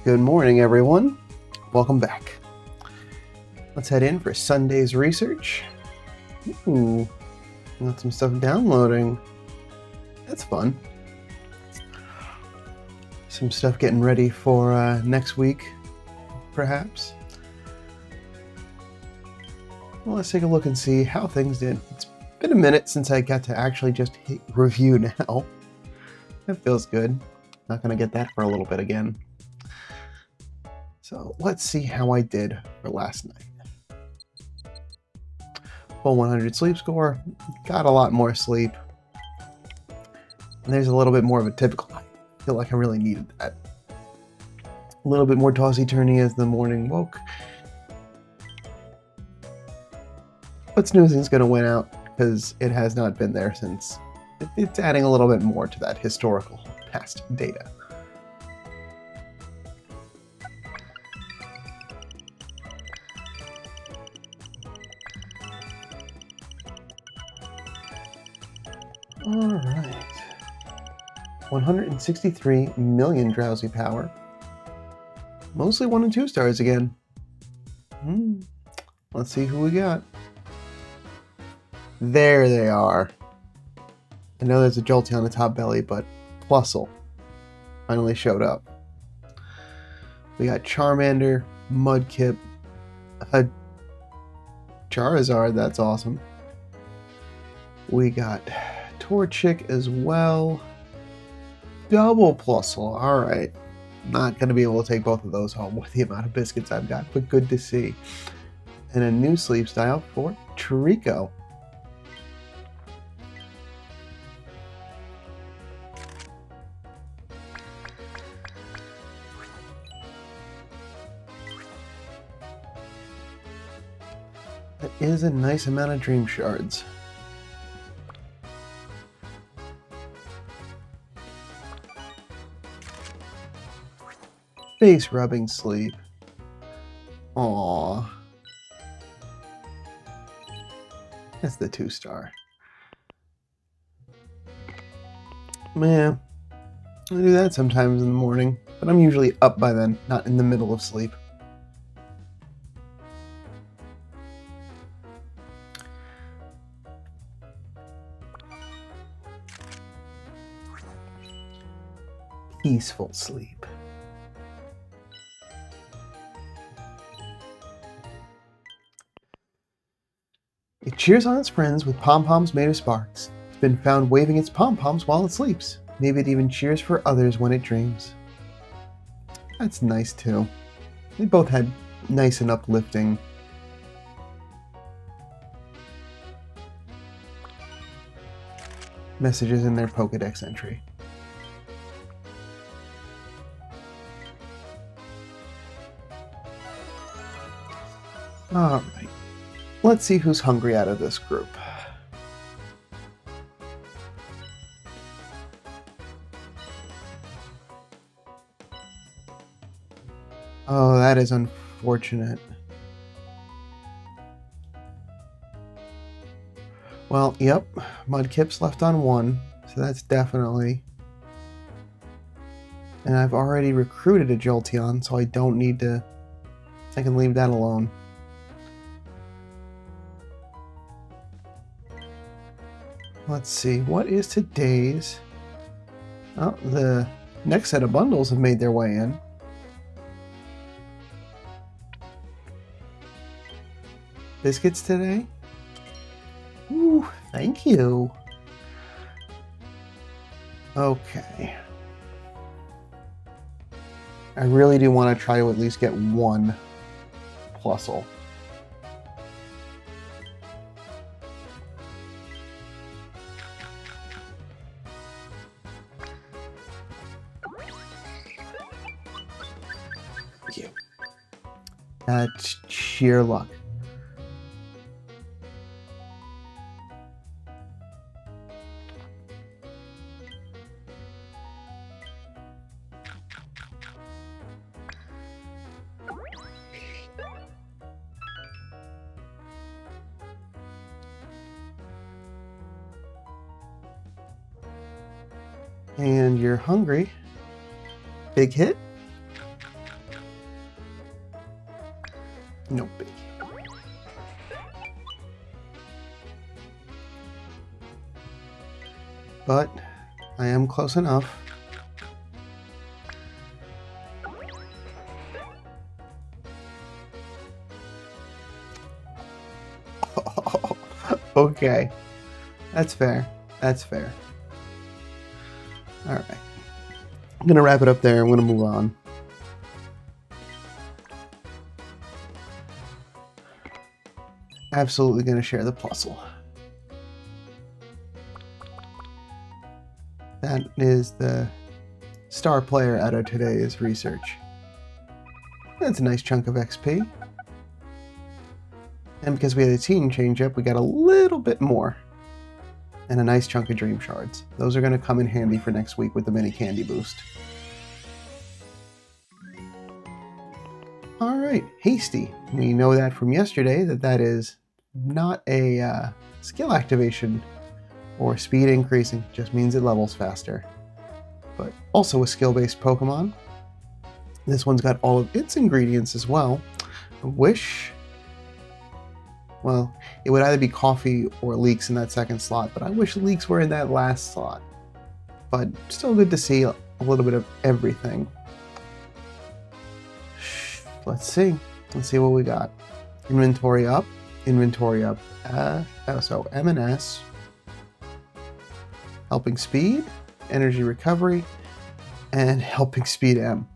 Good morning, everyone. Welcome back. Let's head in for Sunday's research. Ooh, got some stuff downloading. That's fun. Some stuff getting ready for next week, perhaps. Well, let's take a look and see how things did. It's been a minute since I got to actually just hit review now. That feels good. Not going to get that for a little bit again. So let's see how I did for last night. Full 100 sleep score, got a lot more sleep. And there's a little bit more of a typical night. I feel like I really needed that. A little bit more tossy-turny as the morning woke. But snoozing's going to win out because it has not been there since. It's adding a little bit more to that historical past data. Alright. 163 million drowsy power. Mostly 1 and 2 stars again. Let's see who we got. There they are. I know there's a Jolty on the top belly, but Plusle finally showed up. We got Charmander, Mudkip, a Charizard, that's awesome. We got Torchic as well. Double Plusle, alright. Not going to be able to take both of those home with the amount of biscuits I've got, but good to see. And a new sleep style for Trico. That is a nice amount of dream shards. Face rubbing sleep. Aww. That's the 2-star. Man, I do that sometimes in the morning, but I'm usually up by then, not in the middle of sleep. Peaceful sleep. It cheers on its friends with pom-poms made of sparks. It's been found waving its pom-poms while it sleeps. Maybe it even cheers for others when it dreams. That's nice too. They both had nice and uplifting messages in their Pokédex entry. Alright, let's see who's hungry out of this group. Oh, that is unfortunate. Well, yep, Mudkip's left on 1, so that's definitely... And I've already recruited a Jolteon, so I don't need to... I can leave that alone. Let's see, what is today's... Oh, the next set of bundles have made their way in. Biscuits today? Ooh, thank you. Okay. I really do want to try to at least get 1 Plusle. Thank you. That's sheer luck. And you're hungry. Big hit. No biggie. But I am close enough. Okay. That's fair. That's fair. Alright. I'm going to wrap it up there. I'm going to move on. Absolutely going to share the puzzle. That is the star player out of today's research. That's a nice chunk of XP. And because we had a team change up, we got a little bit more. And a nice chunk of dream shards. Those are going to come in handy for next week with the mini candy boost. Alright, hasty. We know that from yesterday that is not a skill activation or speed increasing, just means it levels faster. But also a skill-based Pokemon. This one's got all of its ingredients as well. I wish... Well, it would either be coffee or leeks in that second slot, but I wish leeks were in that last slot. But still good to see a little bit of everything. Let's see. Let's see what we got. Inventory up. Inventory up. So M&S. Helping Speed. Energy Recovery. And Helping Speed M.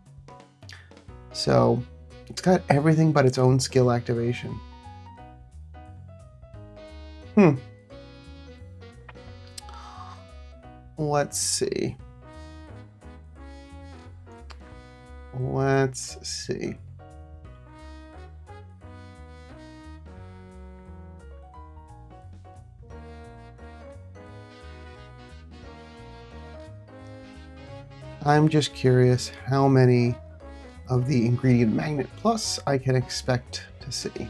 So it's got everything but its own skill activation. Let's see. Let's see. I'm just curious how many of the ingredient magnet plus I can expect to see.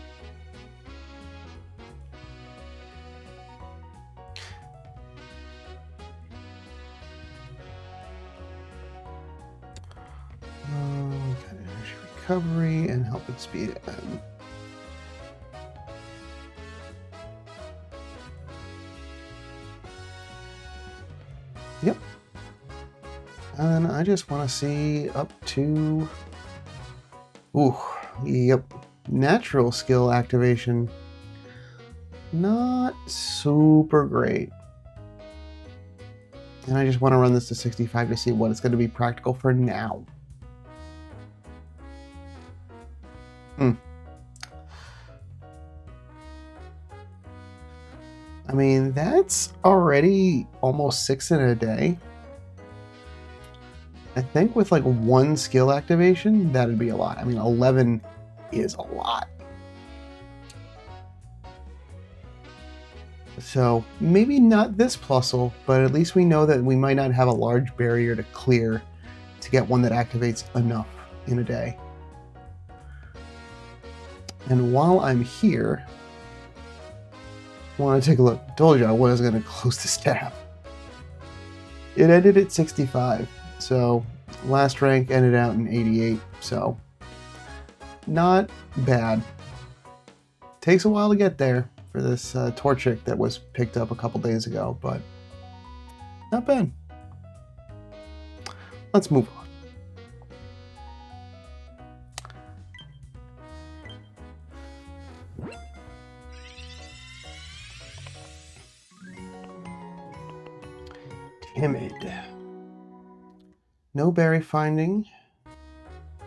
Got energy recovery and helping speed M. Yep. And I just want to see up to... Ooh, yep. Natural skill activation. Not super great. And I just want to run this to 65 to see what it's going to be practical for now. I mean, that's already almost 6 in a day. I think with like one skill activation, that'd be a lot. I mean, 11 is a lot. So maybe not this Plusle, but at least we know that we might not have a large barrier to clear to get one that activates enough in a day. And while I'm here, I want to take a look. I told you I was going to close this tab. It ended at 65. So last rank ended out in 88. So not bad. Takes a while to get there for this Torchic that was picked up a couple days ago, but not bad. Let's move on. Timid. No berry finding.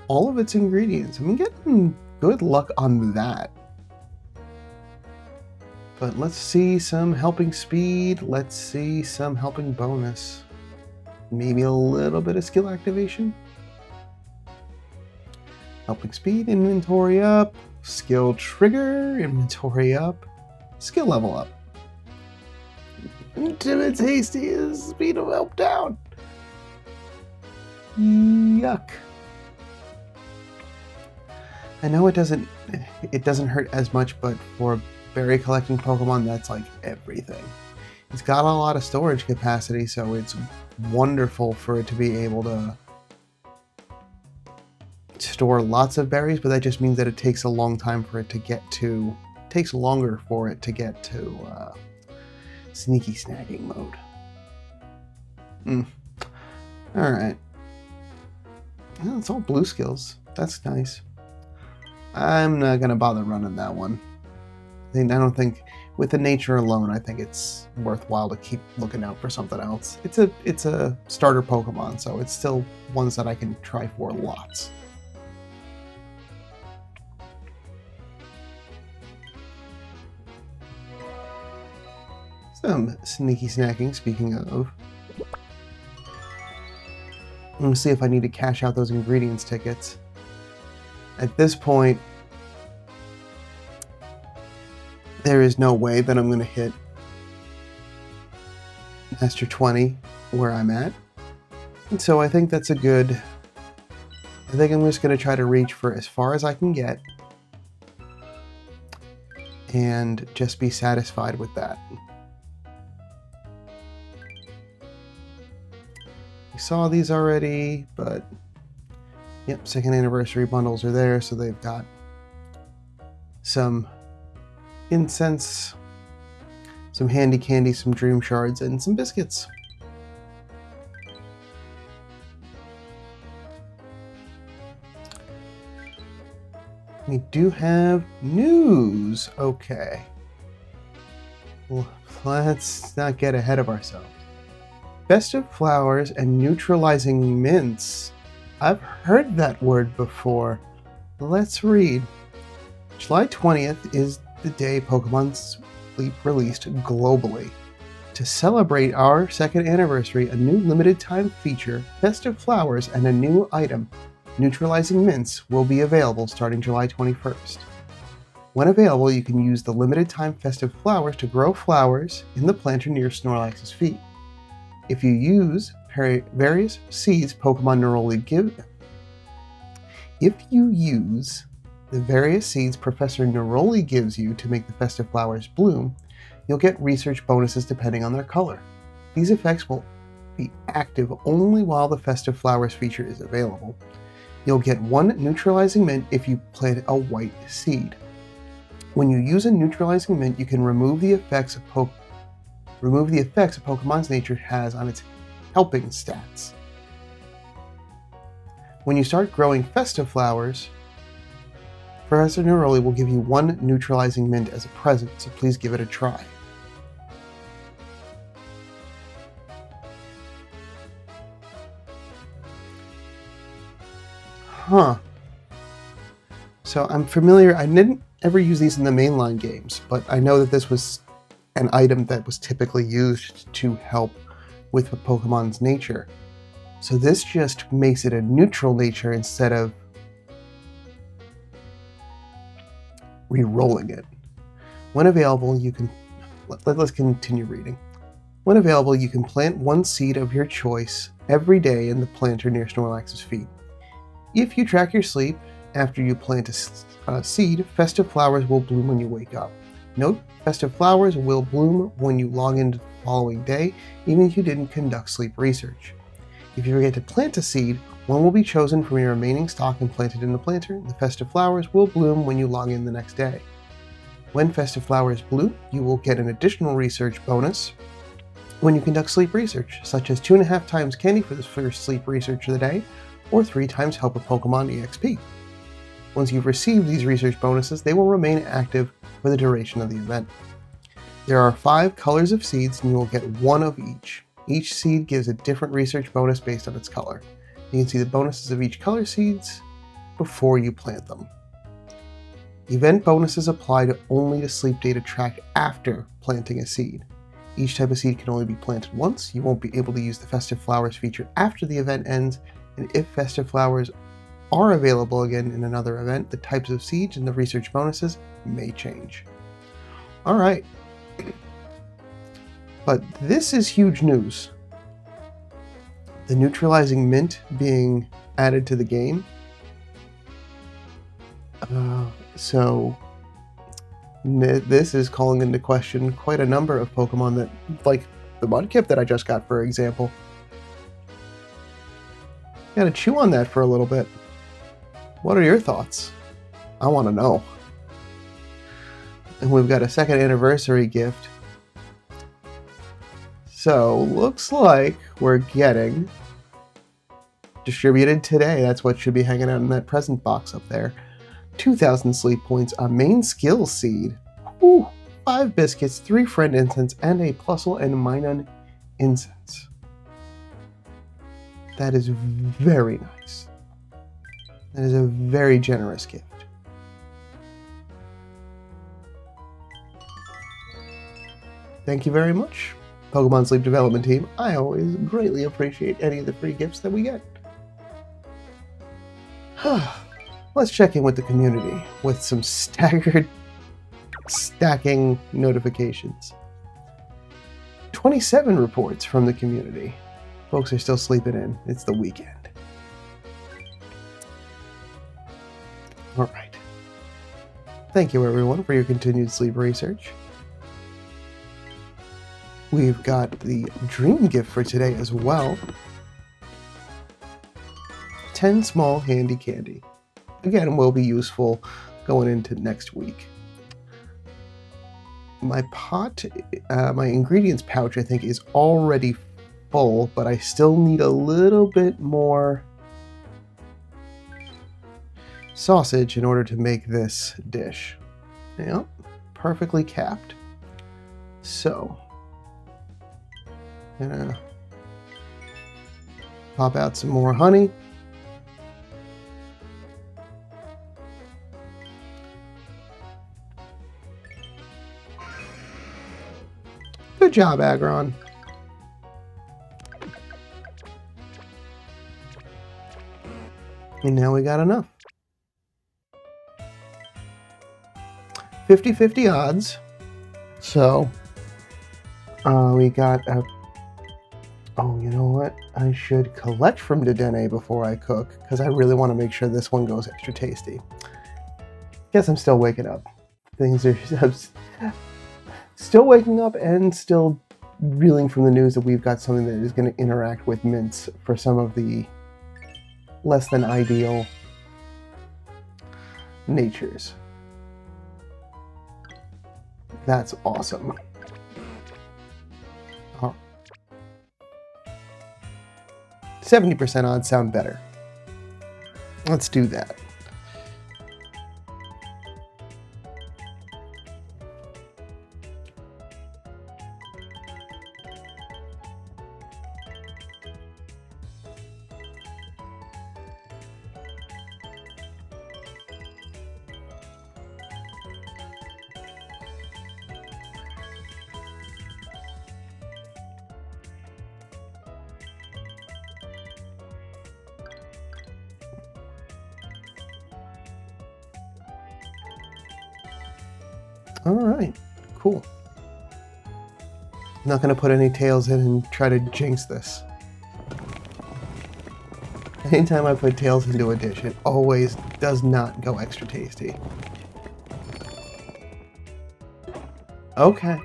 All of its ingredients. I'm getting good luck on that. But let's see some helping speed. Let's see some helping bonus. Maybe a little bit of skill activation. Helping speed, inventory up. Skill trigger, inventory up. Skill level up. Timid's hasty is speed of help down. Yuck. I know it doesn't hurt as much, but for berry collecting Pokemon, that's like everything. It's got a lot of storage capacity, so it's wonderful for it to be able to store lots of berries, but that just means that it takes a long time for it to get to, takes longer for it to get to sneaky snagging mode. Alright. Well, it's all blue skills. That's nice. I'm not going to bother running that one. I don't think, with the nature alone, I think it's worthwhile to keep looking out for something else. It's a starter Pokemon, so it's still ones that I can try for lots. Some sneaky snacking, speaking of. Let me see if I need to cash out those ingredients tickets. At this point, there is no way that I'm going to hit Master 20 where I'm at. And so I think that's a good... I think I'm just going to try to reach for as far as I can get. And just be satisfied with that. We saw these already, but... Yep, second anniversary bundles are there, so they've got some incense, some handy candy, some dream shards, and some biscuits. We do have news. Okay. Well, let's not get ahead of ourselves. Festive flowers and neutralizing mints. I've heard that word before. Let's read. July 20th is the day Pokémon Sleep released globally. To celebrate our second anniversary, a new limited time feature, Festive Flowers, and a new item, Neutralizing Mints, will be available starting July 21st. When available, you can use the limited time Festive Flowers to grow flowers in the planter near Snorlax's feet. If you use various seeds Pokemon Neroli the various seeds Professor Neroli gives you to make the Festive Flowers bloom, you'll get research bonuses depending on their color. These effects will be active only while the Festive Flowers feature is available. You'll get one neutralizing mint if you plant a white seed. When you use a neutralizing mint, you can remove the effects a Pokemon's nature has on its helping stats. When you start growing Festive Flowers, Professor Neroli will give you one neutralizing mint as a present, so please give it a try. So I'm familiar, I didn't ever use these in the mainline games, but I know that this was an item that was typically used to help with Pokemon's nature. So this just makes it a neutral nature instead of re-rolling it. When available, you can... Let's continue reading. When available, you can plant one seed of your choice every day in the planter near Snorlax's feet. If you track your sleep after you plant a seed, Festive Flowers will bloom when you wake up. Note, Festive Flowers will bloom when you log into the following day, even if you didn't conduct sleep research. If you forget to plant a seed, one will be chosen from your remaining stock and planted in the planter. The Festive Flowers will bloom when you log in the next day. When Festive Flowers bloom, you will get an additional research bonus when you conduct sleep research, such as 2.5 times candy for the first sleep research of the day, or 3 times help a Pokemon EXP. Once you've received these research bonuses, they will remain active for the duration of the event. There are 5 colors of seeds, and you will get 1 of each. Each seed gives a different research bonus based on its color. You can see the bonuses of each color seeds before you plant them. Event bonuses apply only to sleep data tracked after planting a seed. Each type of seed can only be planted once. You won't be able to use the Festive Flowers feature after the event ends, and if Festive Flowers are available again in another event, the types of seeds and the research bonuses may change. Alright. But this is huge news. The neutralizing mint being added to the game. So this is calling into question quite a number of Pokemon that, like the Mudkip that I just got, for example. Gotta chew on that for a little bit. What are your thoughts? I want to know. And we've got a second anniversary gift. So, looks like we're getting distributed today. That's what should be hanging out in that present box up there. 2,000 sleep points, a main skill seed, 5 biscuits, 3 friend incense, and a Plusle and Minun incense. That is very nice. That is a very generous gift. Thank you very much, Pokemon Sleep Development Team. I always greatly appreciate any of the free gifts that we get. Let's check in with the community with some staggered stacking notifications. 27 reports from the community. Folks are still sleeping in. It's the weekend. All right. Thank you, everyone, for your continued sleep research. We've got the dream gift for today as well. 10 small handy candy. Again, will be useful going into next week. My my ingredients pouch, I think, is already full, but I still need a little bit more sausage in order to make this dish. Yep, perfectly capped. So, gonna pop out some more honey. Good job, Aggron. And now we got enough. 50-50 odds. So, we got a... Oh, you know what? I should collect from Dedenne before I cook, because I really want to make sure this one goes extra tasty. Guess I'm still waking up. Things are... Still waking up and still reeling from the news that we've got something that is going to interact with mints for some of the less than ideal natures. That's awesome. Oh. 70% odds sound better. Let's do that. All right, cool. I'm not going to put any tails in and try to jinx this. Anytime I put tails into a dish, it always does not go extra tasty. Okay.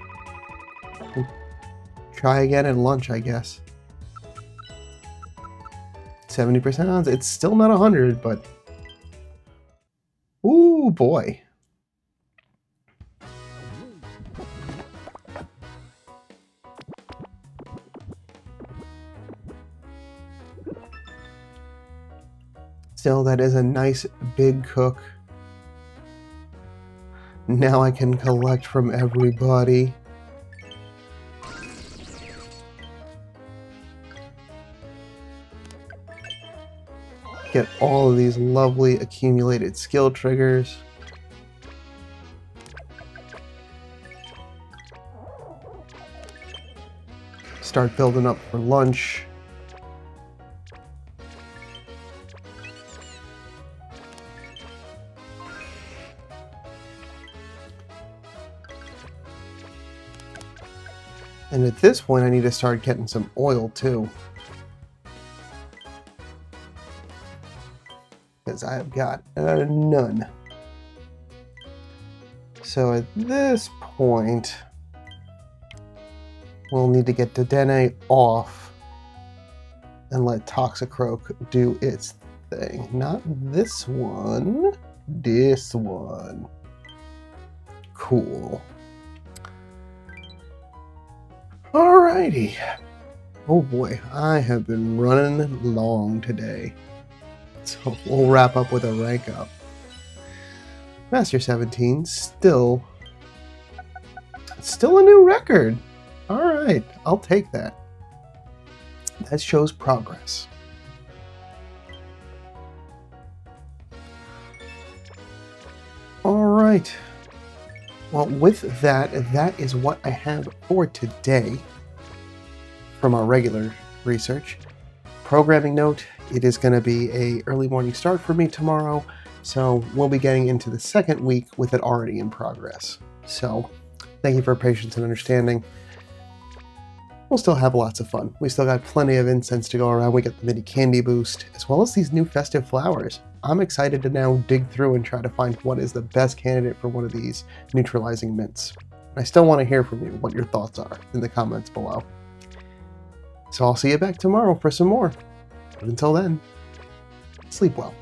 Try again at lunch, I guess. 70% odds. It's still not 100, but... Ooh, boy. Still, that is a nice big cook. Now I can collect from everybody. Get all of these lovely accumulated skill triggers. Start building up for lunch. And at this point, I need to start getting some oil too. Because I've got none. So at this point, we'll need to get Dedenne off and let Toxicroak do its thing. Not this one. This one. Cool. Alrighty. Oh boy, I have been running long today. So we'll wrap up with a rank up. Master 17, still a new record. Alright, I'll take that. That shows progress. Alright. Well, with that is what I have for today from our regular research. Programming note, it is going to be a early morning start for me tomorrow, so we'll be getting into the second week with it already in progress. So, thank you for your patience and understanding. We'll still have lots of fun. We still got plenty of incense to go around. We get the mini candy boost, as well as these new festive flowers. I'm excited to now dig through and try to find what is the best candidate for one of these neutralizing mints. I still want to hear from you what your thoughts are in the comments below. So I'll see you back tomorrow for some more. But until then, sleep well.